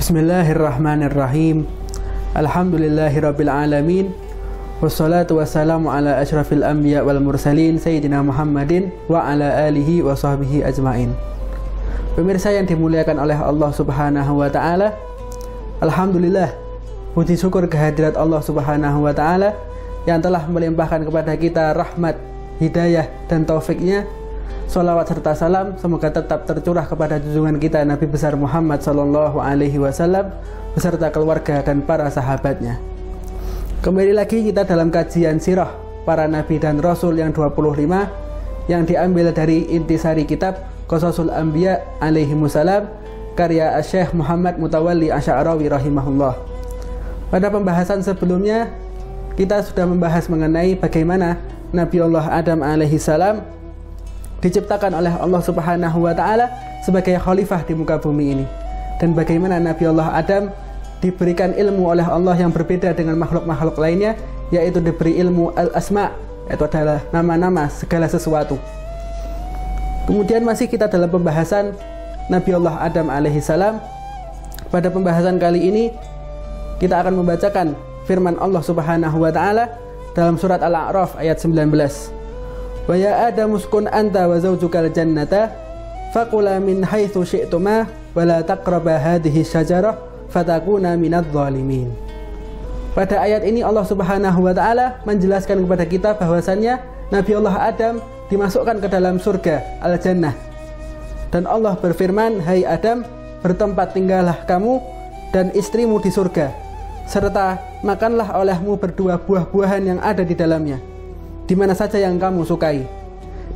Bismillahirrahmanirrahim. Alhamdulillahirabbil alamin. Wassalatu wassalamu ala asyrafil anbiya wal mursalin sayyidina Muhammadin wa ala alihi wa sahbihi ajmain. Pemirsa yang dimuliakan oleh Allah Subhanahu wa taala, alhamdulillah, puji syukur kehadirat Allah Subhanahu wa taala yang telah melimpahkan kepada kita rahmat, hidayah dan taufiknya. Salawat serta salam semoga tetap tercurah kepada junjungan kita Nabi besar Muhammad sallallahu alaihi wasallam beserta keluarga dan para sahabatnya. Kembali lagi kita dalam kajian sirah para nabi dan rasul yang 25 yang diambil dari intisari kitab Qasasul Anbiya alaihimussalam karya Syekh Muhammad Mutawalli Asy'arawi rahimahullah. Pada pembahasan sebelumnya kita sudah membahas mengenai bagaimana Nabi Allah Adam alaihissalam diciptakan oleh Allah Subhanahu wa taala sebagai khalifah di muka bumi ini, dan bagaimana Nabi Allah Adam diberikan ilmu oleh Allah yang berbeda dengan makhluk-makhluk lainnya, yaitu diberi ilmu al-asma, yaitu adalah nama-nama segala sesuatu. Kemudian masih kita dalam pembahasan Nabi Allah Adam alaihissalam. Pada pembahasan kali ini kita akan membacakan firman Allah Subhanahu wa taala dalam surat Al-A'raf ayat 19. Wa ya Adam uskun anta wa zawjukal jannata faqula min haitsu syi'tuma wa la taqraba hadhihi syajarah fatakuna minadh dhalimin. Pada ayat ini Allah Subhanahu wa taala menjelaskan kepada kita bahwasannya Nabi Allah Adam dimasukkan ke dalam surga Al-Jannah. Dan Allah berfirman, "Hai Adam, bertempat tinggallah kamu dan istrimu di surga, serta makanlah olehmu berdua buah-buahan yang ada di dalamnya, di mana saja yang kamu sukai.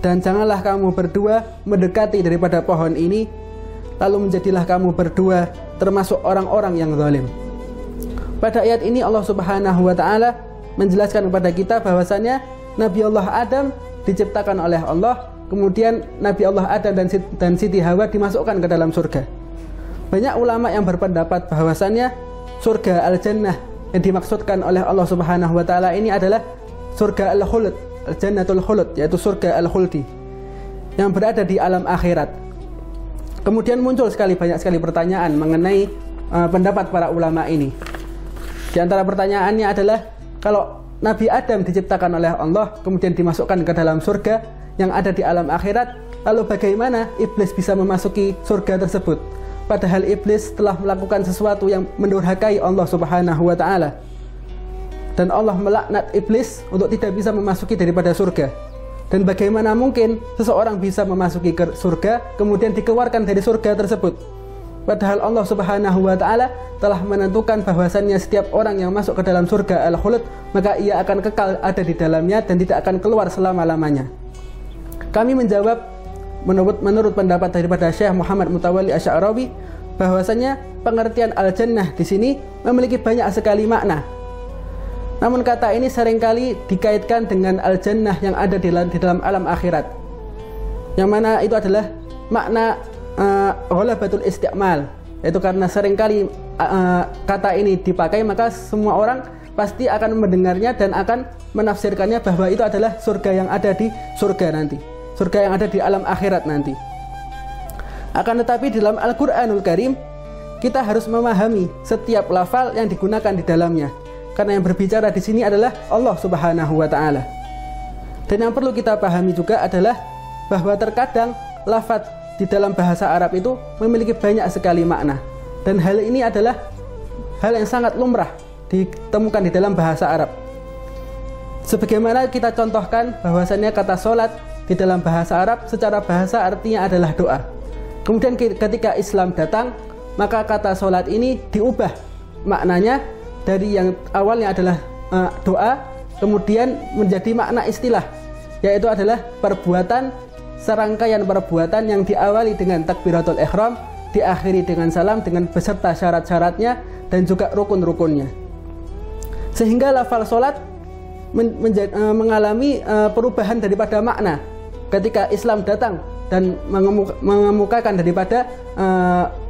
Dan janganlah kamu berdua mendekati daripada pohon ini, lalu menjadilah kamu berdua termasuk orang-orang yang zalim." Pada ayat ini Allah Subhanahu wa taala menjelaskan kepada kita bahwasannya Nabi Allah Adam diciptakan oleh Allah, kemudian Nabi Allah Adam dan Siti Hawa dimasukkan ke dalam surga. Banyak ulama yang berpendapat bahwasannya surga Al-Jannah yang dimaksudkan oleh Allah Subhanahu wa taala ini adalah surga Al-Khuld, Al-Jannatul Khuld, yaitu surga Al-Khuldi yang berada di alam akhirat. Kemudian muncul banyak sekali pertanyaan mengenai pendapat para ulama ini. Di antara pertanyaannya adalah, kalau Nabi Adam diciptakan oleh Allah kemudian dimasukkan ke dalam surga yang ada di alam akhirat, lalu bagaimana iblis bisa memasuki surga tersebut? Padahal iblis telah melakukan sesuatu yang mendurhakai Allah Subhanahu wa taala. Dan Allah melaknat iblis untuk tidak bisa memasuki daripada surga. Dan bagaimana mungkin seseorang bisa memasuki ke surga kemudian dikeluarkan dari surga tersebut? Padahal Allah Subhanahu wa taala telah menentukan bahwasannya setiap orang yang masuk ke dalam surga Al-Khuld maka ia akan kekal ada di dalamnya dan tidak akan keluar selama-lamanya. Kami menjawab menurut pendapat daripada Syekh Muhammad Mutawalli Asy'arawi bahwasannya pengertian Al-Jannah di sini memiliki banyak sekali makna. Namun kata ini seringkali dikaitkan dengan Al-Jannah yang ada di dalam alam akhirat, yang mana itu adalah makna ghalabatul isti'mal, yaitu karena seringkali kata ini dipakai maka semua orang pasti akan mendengarnya dan akan menafsirkannya bahwa itu adalah surga yang ada di surga nanti, surga yang ada di alam akhirat nanti. Akan tetapi dalam Al-Quranul Karim kita harus memahami setiap lafal yang digunakan di dalamnya, karena yang berbicara di sini adalah Allah Subhanahu wa taala. Dan yang perlu kita pahami juga adalah bahwa terkadang lafaz di dalam bahasa Arab itu memiliki banyak sekali makna, dan hal ini adalah hal yang sangat lumrah ditemukan di dalam bahasa Arab. Sebagaimana kita contohkan bahwasannya kata solat di dalam bahasa Arab secara bahasa artinya adalah doa. Kemudian ketika Islam datang maka kata solat ini diubah maknanya dari yang awalnya adalah doa kemudian menjadi makna istilah, yaitu adalah perbuatan, serangkaian perbuatan yang diawali dengan takbiratul ihram, diakhiri dengan salam dengan beserta syarat-syaratnya dan juga rukun-rukunnya. Sehingga lafal solat mengalami perubahan daripada makna ketika Islam datang dan mengemukakan daripada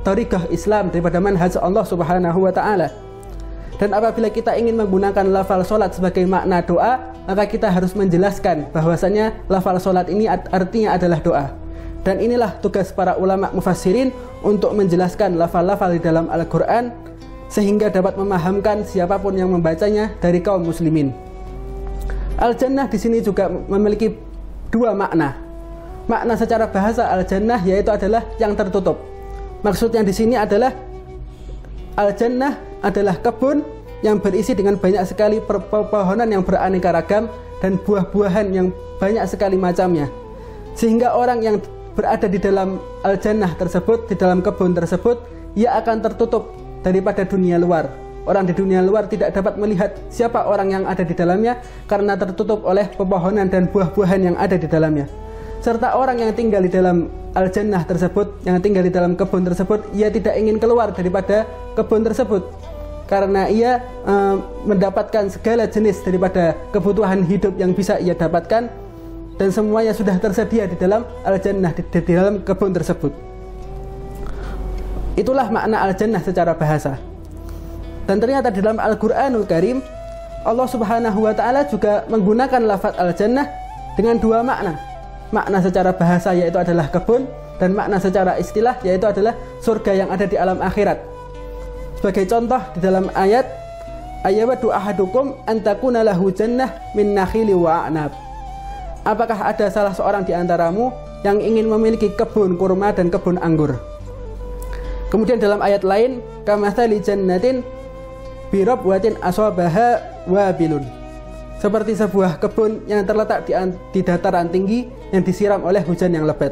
thariqah Islam, daripada manhaj Allah Subhanahu wa taala. Dan apabila kita ingin menggunakan lafal solat sebagai makna doa, maka kita harus menjelaskan bahwasanya lafal solat ini artinya adalah doa. Dan inilah tugas para ulama mufassirin untuk menjelaskan lafal-lafal di dalam Al-Quran sehingga dapat memahamkan siapapun yang membacanya dari kaum muslimin. Al-Jannah di sini juga memiliki dua makna. Makna secara bahasa Al-Jannah yaitu adalah yang tertutup. Maksudnya di sini adalah Al-Jannah adalah kebun yang berisi dengan banyak sekali pepohonan yang beraneka ragam dan buah-buahan yang banyak sekali macamnya. Sehingga orang yang berada di dalam Al-Jannah tersebut, di dalam kebun tersebut, ia akan tertutup daripada dunia luar. Orang di dunia luar tidak dapat melihat siapa orang yang ada di dalamnya karena tertutup oleh pepohonan dan buah-buahan yang ada di dalamnya. Serta orang yang tinggal di dalam Al-Jannah tersebut, yang tinggal di dalam kebun tersebut, ia tidak ingin keluar daripada kebun tersebut karena ia mendapatkan segala jenis daripada kebutuhan hidup yang bisa ia dapatkan, dan semuanya sudah tersedia di dalam Al-Jannah, di dalam kebun tersebut. Itulah makna Al-Jannah secara bahasa. Dan ternyata di dalam Al-Quranul Karim, Allah Subhanahu wa Ta'ala juga menggunakan lafaz Al-Jannah dengan dua makna. Makna secara bahasa yaitu adalah kebun, dan makna secara istilah yaitu adalah surga yang ada di alam akhirat. Sebagai contoh di dalam ayat, "Ayawaddu ahadukum an takuna lahu jannah min nakhili wa a'nab." Apakah ada salah seorang di antaramu yang ingin memiliki kebun kurma dan kebun anggur? Kemudian dalam ayat lain, "Kamatsali jannatin bi rabwatin asabaha wabilun." Seperti sebuah kebun yang terletak di dataran tinggi yang disiram oleh hujan yang lebat.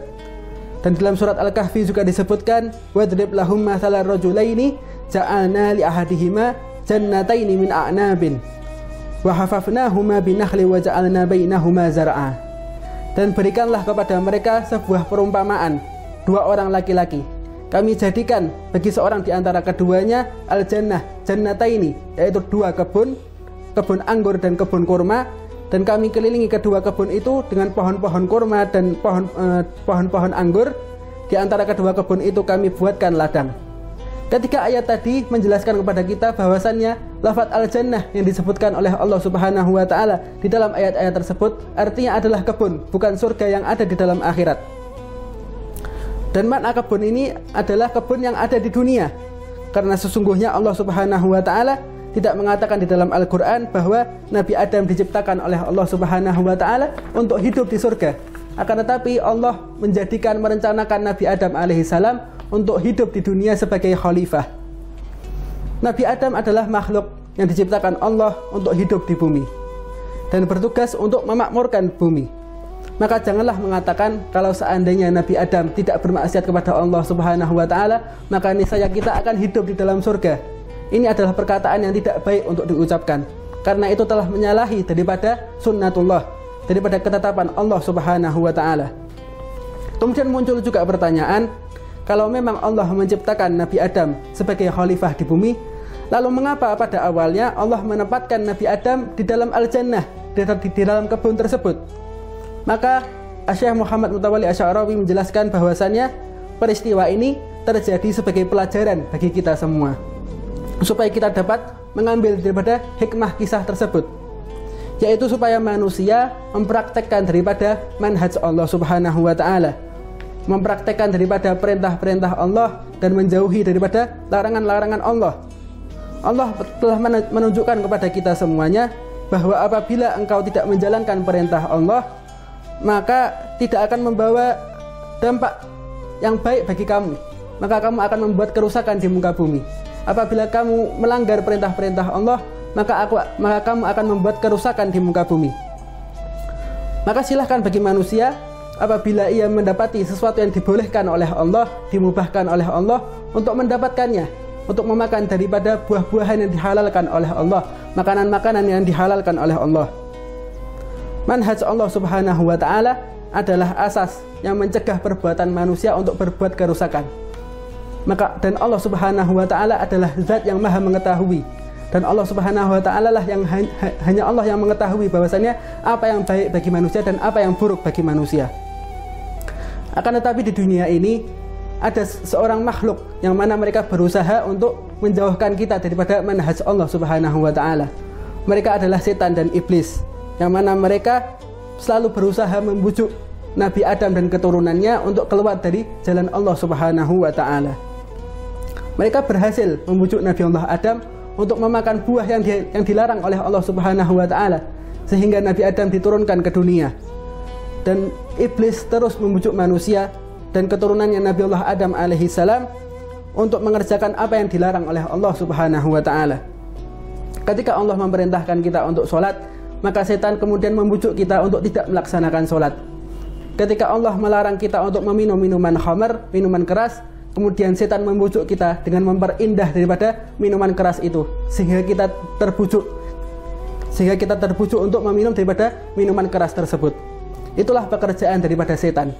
Dan dalam surat Al-Kahfi juga disebutkan, "Wadrib lahum mathalar rajulaini ja'alna li ahadihima jannataini min a'nabin wa hafafnahuma binakhli wa ja'alna bainahuma zar'a." Dan berikanlah kepada mereka sebuah perumpamaan, dua orang laki-laki. Kami jadikan bagi seorang di antara keduanya al-jannah, jannataini, yaitu dua kebun anggur dan kebun kurma, dan kami kelilingi kedua kebun itu dengan pohon-pohon kurma dan pohon-pohon anggur. Di antara kedua kebun itu kami buatkan ladang. Ketika ayat tadi menjelaskan kepada kita bahwasannya lafaz al-jannah yang disebutkan oleh Allah Subhanahu wa Ta'ala di dalam ayat-ayat tersebut artinya adalah kebun, bukan surga yang ada di dalam akhirat. Dan makna kebun ini adalah kebun yang ada di dunia, karena sesungguhnya Allah Subhanahu wa Ta'ala tidak mengatakan di dalam Al-Quran bahwa Nabi Adam diciptakan oleh Allah Subhanahu wa Ta'ala untuk hidup di surga. Akan tetapi Allah merencanakan Nabi Adam alaihissalam untuk hidup di dunia sebagai khalifah. Nabi Adam adalah makhluk yang diciptakan Allah untuk hidup di bumi dan bertugas untuk memakmurkan bumi. Maka janganlah mengatakan kalau seandainya Nabi Adam tidak bermaksiat kepada Allah Subhanahu wa Ta'ala, maka niscaya kita akan hidup di dalam surga. Ini adalah perkataan yang tidak baik untuk diucapkan, karena itu telah menyalahi daripada sunnatullah, daripada ketetapan Allah Subhanahu wa Ta'ala. Kemudian muncul juga pertanyaan, kalau memang Allah menciptakan Nabi Adam sebagai khalifah di bumi, lalu mengapa pada awalnya Allah menempatkan Nabi Adam di dalam Al-Jannah, di dalam kebun tersebut? Maka Syekh Muhammad Mutawalli Asy'arawi menjelaskan bahwasannya peristiwa ini terjadi sebagai pelajaran bagi kita semua, supaya kita dapat mengambil daripada hikmah kisah tersebut, yaitu supaya manusia mempraktekkan daripada manhaj Allah Subhanahu wa Ta'ala, mempraktekkan daripada perintah-perintah Allah dan menjauhi daripada larangan-larangan Allah. Allah telah menunjukkan kepada kita semuanya bahwa apabila engkau tidak menjalankan perintah Allah, maka tidak akan membawa dampak yang baik bagi kamu, maka kamu akan membuat kerusakan di muka bumi. Apabila kamu melanggar perintah-perintah Allah, maka kamu akan membuat kerusakan di muka bumi. Maka silahkan bagi manusia, apabila ia mendapati sesuatu yang dibolehkan oleh Allah, dimubahkan oleh Allah, untuk mendapatkannya, untuk memakan daripada buah-buahan yang dihalalkan oleh Allah, makanan-makanan yang dihalalkan oleh Allah. Manhaj Allah Subhanahu wa Ta'ala adalah asas yang mencegah perbuatan manusia untuk berbuat kerusakan. Dan Allah Subhanahu wa Ta'ala adalah zat yang maha mengetahui, dan Allah Subhanahu wa Ta'ala lah yang hanya Allah yang mengetahui bahwasannya apa yang baik bagi manusia dan apa yang buruk bagi manusia. Akan tetapi di dunia ini ada seorang makhluk yang mana mereka berusaha untuk menjauhkan kita daripada manhaj Allah Subhanahu wa Ta'ala. Mereka adalah setan dan iblis, yang mana mereka selalu berusaha membujuk Nabi Adam dan keturunannya untuk keluar dari jalan Allah Subhanahu wa Ta'ala. Mereka berhasil membujuk Nabi Allah Adam untuk memakan buah yang dilarang oleh Allah Subhanahu wa Ta'ala, sehingga Nabi Adam diturunkan ke dunia. Dan iblis terus membujuk manusia dan keturunannya Nabi Allah Adam alaihissalam untuk mengerjakan apa yang dilarang oleh Allah Subhanahu wa Ta'ala. Ketika Allah memerintahkan kita untuk sholat, maka setan kemudian membujuk kita untuk tidak melaksanakan sholat. Ketika Allah melarang kita untuk meminum minuman khamar, minuman keras, kemudian setan membujuk kita dengan memperindah daripada minuman keras itu, sehingga kita terbujuk untuk meminum daripada minuman keras tersebut. Itulah pekerjaan daripada setan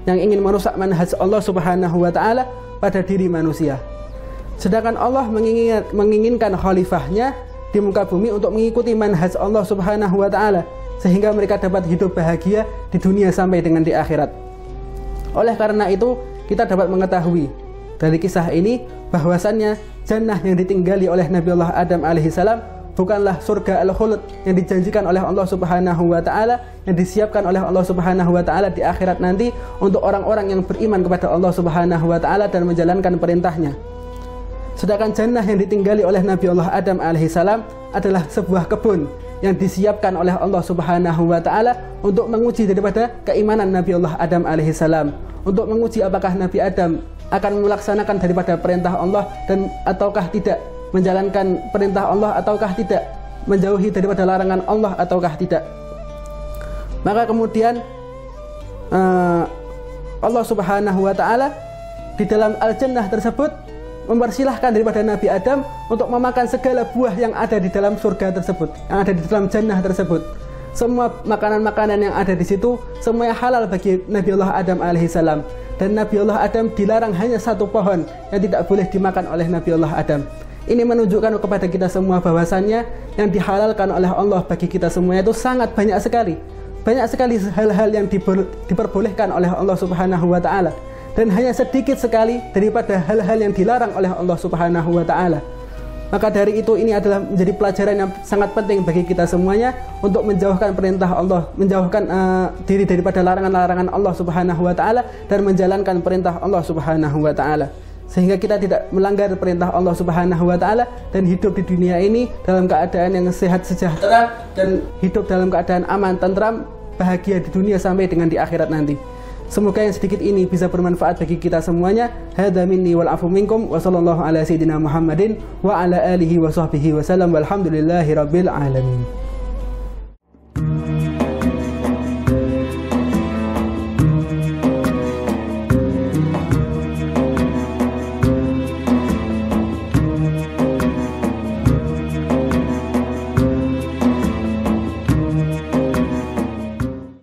yang ingin merusak manhaj Allah Subhanahu wa Ta'ala pada diri manusia. Sedangkan Allah menginginkan khalifahnya di muka bumi untuk mengikuti manhaj Allah Subhanahu wa Ta'ala, sehingga mereka dapat hidup bahagia di dunia sampai dengan di akhirat. Oleh karena itu, kita dapat mengetahui dari kisah ini bahwasannya jannah yang ditinggali oleh Nabi Allah Adam alaihissalam bukanlah surga al-khuld yang dijanjikan oleh Allah Subhanahu wa Ta'ala, yang disiapkan oleh Allah Subhanahu wa Ta'ala di akhirat nanti untuk orang-orang yang beriman kepada Allah Subhanahu wa Ta'ala dan menjalankan perintahnya. Sedangkan jannah yang ditinggali oleh Nabi Allah Adam alaihissalam adalah sebuah kebun yang disiapkan oleh Allah Subhanahu wa Ta'ala untuk menguji daripada keimanan Nabi Allah Adam alaihissalam, untuk menguji apakah Nabi Adam akan melaksanakan daripada perintah Allah dan ataukah tidak, menjalankan perintah Allah ataukah tidak, menjauhi daripada larangan Allah ataukah tidak. Maka kemudian Allah Subhanahu wa Ta'ala di dalam al-jannah tersebut mempersilahkan daripada Nabi Adam untuk memakan segala buah yang ada di dalam surga tersebut, yang ada di dalam jannah tersebut. Semua makanan-makanan yang ada di situ semuanya halal bagi Nabi Allah Adam alaihissalam. Dan Nabi Allah Adam dilarang hanya satu pohon yang tidak boleh dimakan oleh Nabi Allah Adam. Ini menunjukkan kepada kita semua bahwasannya yang dihalalkan oleh Allah bagi kita semuanya itu sangat banyak sekali. Banyak sekali hal-hal yang diperbolehkan oleh Allah Subhanahu wa Ta'ala, dan hanya sedikit sekali daripada hal-hal yang dilarang oleh Allah Subhanahu wa Ta'ala. Maka dari itu ini adalah menjadi pelajaran yang sangat penting bagi kita semuanya untuk menjauhkan perintah Allah, menjauhkan diri daripada larangan-larangan Allah Subhanahu wa Ta'ala dan menjalankan perintah Allah Subhanahu wa Ta'ala, sehingga kita tidak melanggar perintah Allah Subhanahu wa Ta'ala dan hidup di dunia ini dalam keadaan yang sehat sejahtera dan hidup dalam keadaan aman, tentram, bahagia di dunia sampai dengan di akhirat nanti. Semoga yang sedikit ini bisa bermanfaat bagi kita semuanya. Hadza minni wal afu minkum wa sallallahu ala sayyidina Muhammadin wa ala alihi wa sahbihi wa sallam walhamdulillahi rabbil alamin.